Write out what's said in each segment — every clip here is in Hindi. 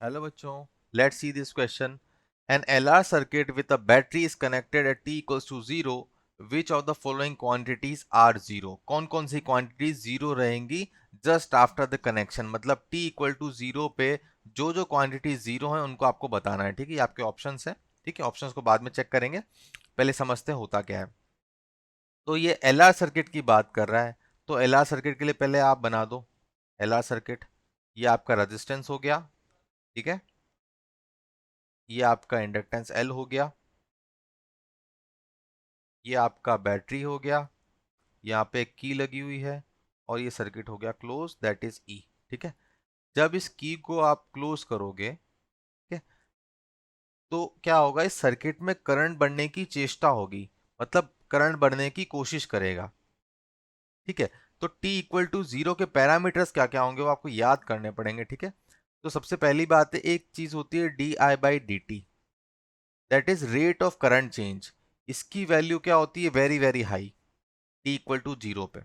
हेलो बच्चों, let's see this question. An LR circuit with a battery is connected at t equals to 0. Which of the following quantities are 0? कौन कौन सी quantities 0 रहेंगी just after the connection? मतलब t equal to 0 पे जो जो quantities 0 हैं उनको आपको बताना है. ठीक है, ये आपके ऑप्शंस हैं. ठीक है, ऑप्शंस को बाद में चेक करेंगे, पहले समझते हैं होता क्या है. तो ये LR सर्किट की बात कर रहा है, तो LR सर्किट के लिए पहले आप बना दो. LR सर्किट, ये आपका रेजिस्टेंस हो गया. ठीक है, ये आपका इंडक्टेंस L हो गया, ये आपका बैटरी हो गया, यहाँ पे एक की लगी हुई है, और ये सर्किट हो गया क्लोज, दैट इज E. ठीक है, जब इस की को आप क्लोज करोगे, ठीक है, तो क्या होगा, इस सर्किट में करंट बढ़ने की चेष्टा होगी, मतलब करंट बढ़ने की कोशिश करेगा. ठीक है, तो t इक्वल टू 0 के पैरामीटर्स क्या क्या होंगे वो आपको याद करने पड़ेंगे. ठीक है, तो सबसे पहली बात है, एक चीज होती है di/dt, that is rate of current change. इसकी वैल्यू क्या होती है, very very high, t equal to 0 पे.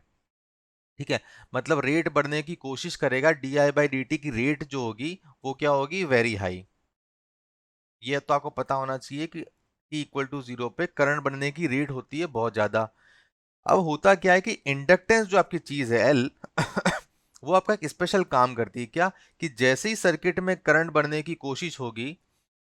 ठीक है, मतलब रेट बढ़ने की कोशिश करेगा, di/dt की रेट जो होगी वो क्या होगी, वेरी हाई. ये तो आपको पता होना चाहिए कि t इक्वल टू 0 पे करंट बढ़ने की रेट होती है बहुत ज्यादा. अब होता क्या है कि इंडक्टेंस जो आपकी चीज है L वो आपका एक स्पेशल काम करती है. क्या कि जैसे ही सर्किट में करंट बढ़ने की कोशिश होगी,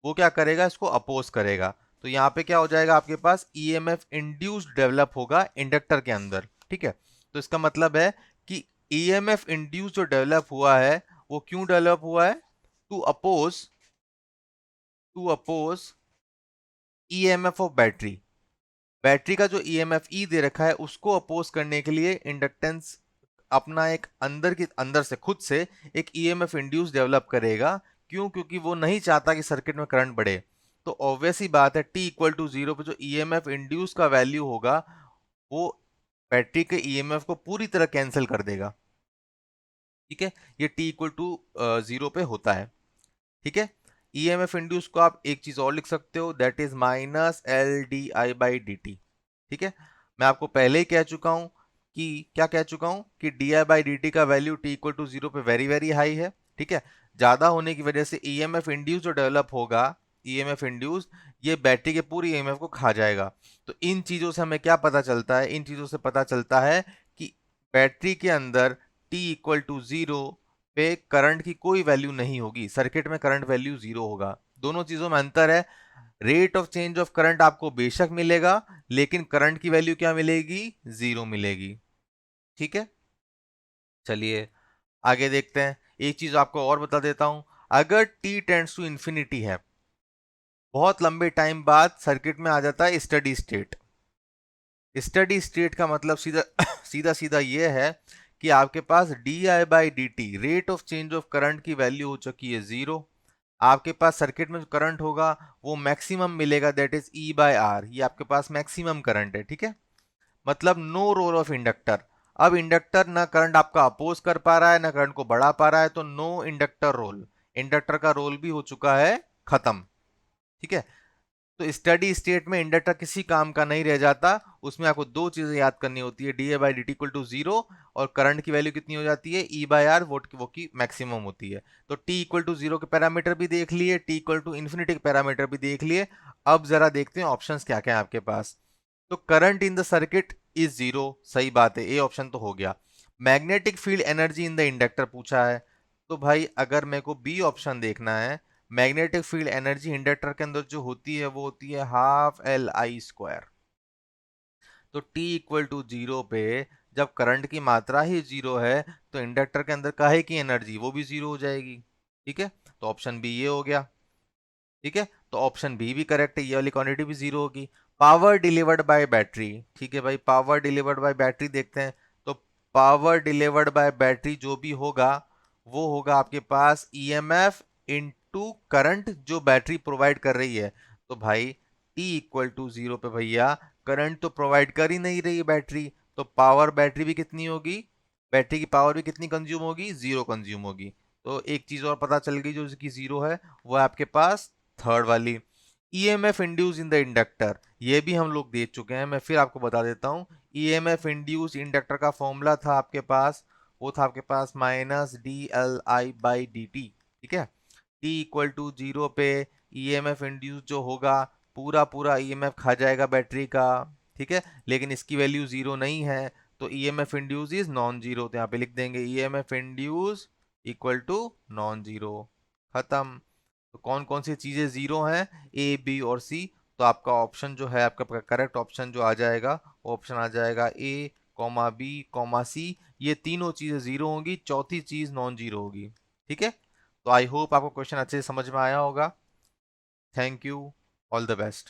वो क्या करेगा, इसको अपोज करेगा. तो यहाँ पे क्या हो जाएगा, आपके पास ईएमएफ इंड्यूस्ड डेवलप होगा इंडक्टर के अंदर. ठीक है, तो इसका मतलब है कि ईएमएफ इंड्यूस जो डेवलप हुआ है वो क्यों डेवलप हुआ है, to oppose EMF of battery. Battery का जो ईएमएफ ई दे रखा है उसको अपोज करने के लिए इंडक्टेंस अपना एक अंदर से खुद से एक ईएमएफ इंड्यूस डेवलप करेगा. क्यों, क्योंकि वो नहीं चाहता कि सर्किट में करंट बढ़े. तो ऑब्वियस ही बात है, टी इक्वल टू 0 पे जो ईएमएफ इंड्यूस का वैल्यू होगा वो बैटरी के ईएमएफ को पूरी तरह कैंसिल कर देगा. ठीक है, ये टी इक्वल टू 0 पे होता है. ठीक है, ईएमएफ इंड्यूस को आप एक चीज और लिख सकते हो, दैट इज -LdI/dt. ठीक है, मैं आपको पहले ही कह चुका हूं कि क्या कह चुका हूं कि di/dt का वैल्यू t इक्वल टू 0 पे वेरी वेरी हाई है. ठीक है, ज्यादा होने की वजह से ईएमएफ इंड्यूस जो डेवलप होगा, ईएमएफ इंड्यूस, ये बैटरी के पूरी ईएमएफ को खा जाएगा. तो इन चीजों से हमें क्या पता चलता है, इन चीजों से पता चलता है कि बैटरी के अंदर t इक्वल टू 0 पे करंट की कोई वैल्यू नहीं होगी, सर्किट में करंट वैल्यू 0 होगा. दोनों चीजों में अंतर है, rate of change of current आपको बेशक मिलेगा, लेकिन करंट की वैल्यू क्या मिलेगी, 0 मिलेगी. ठीक है, चलिए आगे देखते हैं. एक चीज आपको और बता देता हूं, अगर t टेंड्स टू इंफिनिटी है, बहुत लंबे टाइम बाद सर्किट में आ जाता है स्टडी स्टेट. स्टडी स्टेट का मतलब सीधा सीधा सीधा ये है कि आपके पास di/dt, rate of change of current की वैल्यू हो चुकी है 0. आपके पास सर्किट में जो करंट होगा वो मैक्सिमम मिलेगा, दैट इज E/R. ये आपके पास मैक्सिमम करंट है. ठीक है, मतलब नो रोल ऑफ इंडक्टर. अब इंडक्टर ना करंट आपका अपोज कर पा रहा है ना करंट को बढ़ा पा रहा है, तो नो इंडक्टर रोल, इंडक्टर का रोल भी हो चुका है खत्म. ठीक है, तो स्टडी स्टेट में इंडक्टर किसी काम का नहीं रह जाता. उसमें आपको दो चीजें याद करनी होती है, di/dt इक्वल टू 0, और करंट की वैल्यू कितनी हो जाती है, E/R, वो की मैक्सिमम होती है. तो t इक्वल टू 0 के पैरामीटर भी देख लिए, t इक्वल टू इन्फिनिटी के पैरामीटर भी देख लिए. अब जरा देखते हैं ऑप्शंस क्या क्या है आपके पास. तो current in the circuit is 0, सही बात है, ए ऑप्शन तो हो गया. Magnetic field energy in the inductor पूछा है, तो भाई अगर मेरे को बी ऑप्शन देखना है, मैग्नेटिक फील्ड एनर्जी इंडक्टर के अंदर जो होती है वो होती है ½ Li². तो t इक्वल टू 0 पे जब करंट की मात्रा ही 0 है, तो इंडक्टर के अंदर काहे की एनर्जी, वो भी 0 हो जाएगी. ठीक है, तो ऑप्शन बी ये हो गया. ठीक है, तो ऑप्शन बी भी करेक्ट है, ये वाली क्वांटिटी भी 0 होगी. पावर डिलीवर्ड बाय बैटरी, ठीक है भाई, पावर डिलीवर्ड बाय बैटरी देखते हैं. तो पावर डिलीवर्ड बाय बैटरी जो भी होगा वो होगा आपके पास ईएमएफ इनटू करंट जो बैटरी प्रोवाइड कर रही है. तो भाई टी इक्वल टू 0 पे भैया करंट तो प्रोवाइड कर ही नहीं रही है बैटरी, तो पावर बैटरी भी कितनी होगी, बैटरी की पावर भी कितनी कंज्यूम होगी, 0 कंज्यूम होगी. तो एक चीज और पता चल गई जो इसकी 0 है, वो है आपके पास थर्ड वाली. EMF induce in the inductor, ये भी हम लोग देख चुके हैं, मैं फिर आपको बता देता हूं. ईएमएफ इंड्यूस इंडक्टर का फॉर्मूला था आपके पास, वो था आपके पास -dLi/dt. ठीक है, टी इक्वल टू 0 पे ईएमएफ इंड्यूस जो होगा पूरा पूरा ईएमएफ खा जाएगा बैटरी का, ठीक है, लेकिन इसकी वैल्यू 0 नहीं है, तो EMF induce is non zero, तो यहाँ पे लिख देंगे EMF induce equal to non zero. खत्म। तो कौन कौन सी चीजें जीरो हैं, ए बी और सी, तो आपका ऑप्शन जो है, आपका करेक्ट ऑप्शन जो आ जाएगा, वो ऑप्शन आ जाएगा ए कॉमा बी कॉमा सी। ये तीनों चीजें जीरो होंगी, चौथी चीज नॉन जीरो होगी। ठीक है, तो आई होप आपको क्वेश्चन अच्छे से समझ में आया होगा। Thank you, all the best.